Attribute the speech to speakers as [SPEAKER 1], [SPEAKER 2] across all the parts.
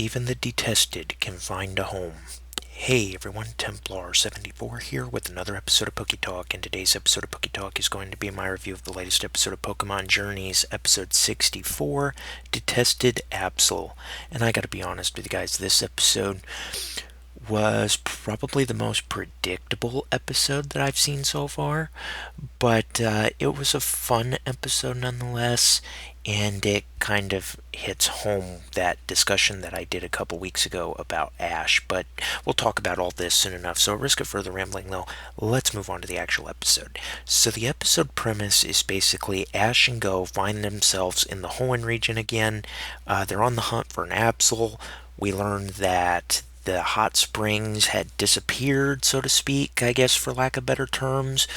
[SPEAKER 1] Even the detested can find a home. Hey everyone, Templar74 here with another episode of PokeTalk, and today's episode of PokeTalk is going to be my review of the latest episode of Pokemon Journeys, episode 64, Detested Absol. And I gotta be honest with you guys, this episode was probably the most predictable episode that I've seen so far, but it was a fun episode nonetheless, and it kind of hits home that discussion that I did a couple weeks ago about Ash. But we'll talk about all this soon enough, so at risk of further rambling though, let's move on to the actual episode. So the episode premise is basically Ash and Go find themselves in the Hoenn region again. They're on the hunt for an Absol. We learn that the hot springs had disappeared, so to speak, I guess, for lack of better terms,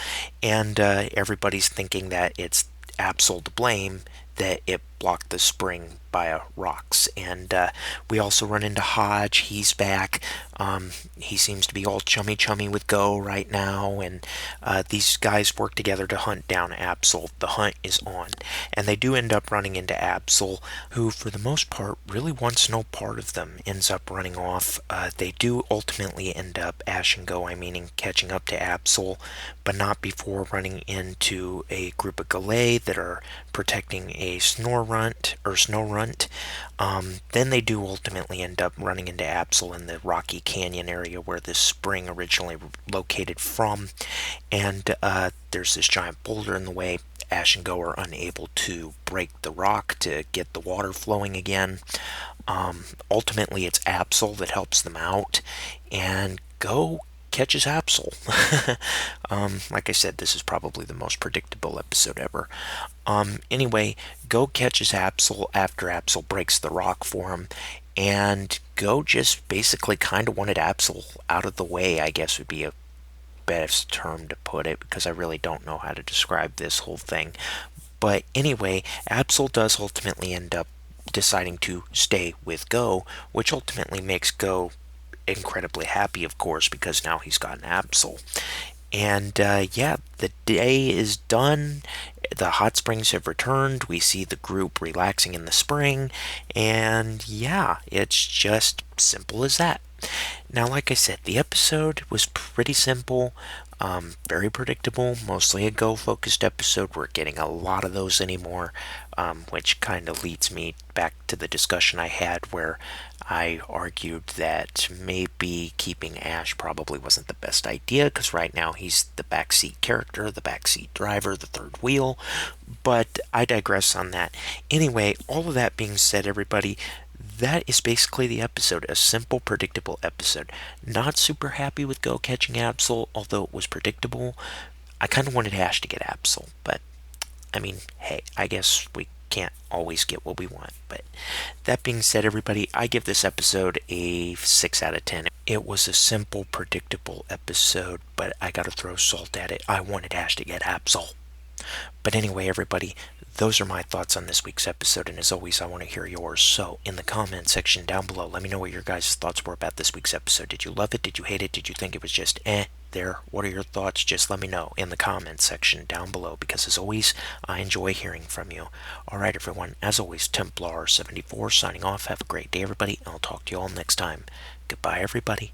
[SPEAKER 1] and everybody's thinking that it's Absol to blame, that it blocked the spring by rocks. And we also run into Hodge. He's back. He seems to be all chummy with Go right now, and these guys work together to hunt down Absol. The hunt is on, and they do end up running into Absol, who for the most part really wants no part of them, ends up running off. They do ultimately end up, Ash and Go, catching up to Absol, but not before running into a group of Galay that are protecting a Snorunt. Then they do ultimately end up running into Absol in the Rocky Canyon area where this spring originally located from, and there's this giant boulder in the way. Ash and Go are unable to break the rock to get the water flowing again. Ultimately, it's Absol that helps them out, and Go catches Absol. Like I said, this is probably the most predictable episode ever. Anyway, Go catches Absol after Absol breaks the rock for him, and Go just basically kind of wanted Absol out of the way, I guess would be a best term to put it, because I really don't know how to describe this whole thing. But anyway, Absol does ultimately end up deciding to stay with Go, which ultimately makes Go incredibly happy, of course, because now he's got an Absol. And yeah, the day is done. The hot springs have returned. We see the group relaxing in the spring. And yeah, it's just simple as that. Now, like I said, the episode was pretty simple, very predictable, mostly a Go-focused episode. We're getting a lot of those anymore, which kind of leads me back to the discussion I had where I argued that maybe keeping Ash probably wasn't the best idea, because right now he's the backseat character, the backseat driver, the third wheel, but I digress on that. Anyway, all of that being said, everybody, that is basically the episode. A simple, predictable episode. Not super happy with Go catching Absol, although it was predictable. I kind of wanted Ash to get Absol, but hey, I guess we can't always get what we want. But that being said, everybody, I give this episode a 6 out of 10. It was a simple, predictable episode, but I gotta throw salt at it. I wanted Ash to get Absol. But anyway, everybody, those are my thoughts on this week's episode, and as always, I want to hear yours. So, in the comment section down below, let me know what your guys' thoughts were about this week's episode. Did you love it? Did you hate it? Did you think it was just there? What are your thoughts? Just let me know in the comment section down below, because as always, I enjoy hearing from you. Alright, everyone, as always, Templar74 signing off. Have a great day, everybody, and I'll talk to you all next time. Goodbye, everybody.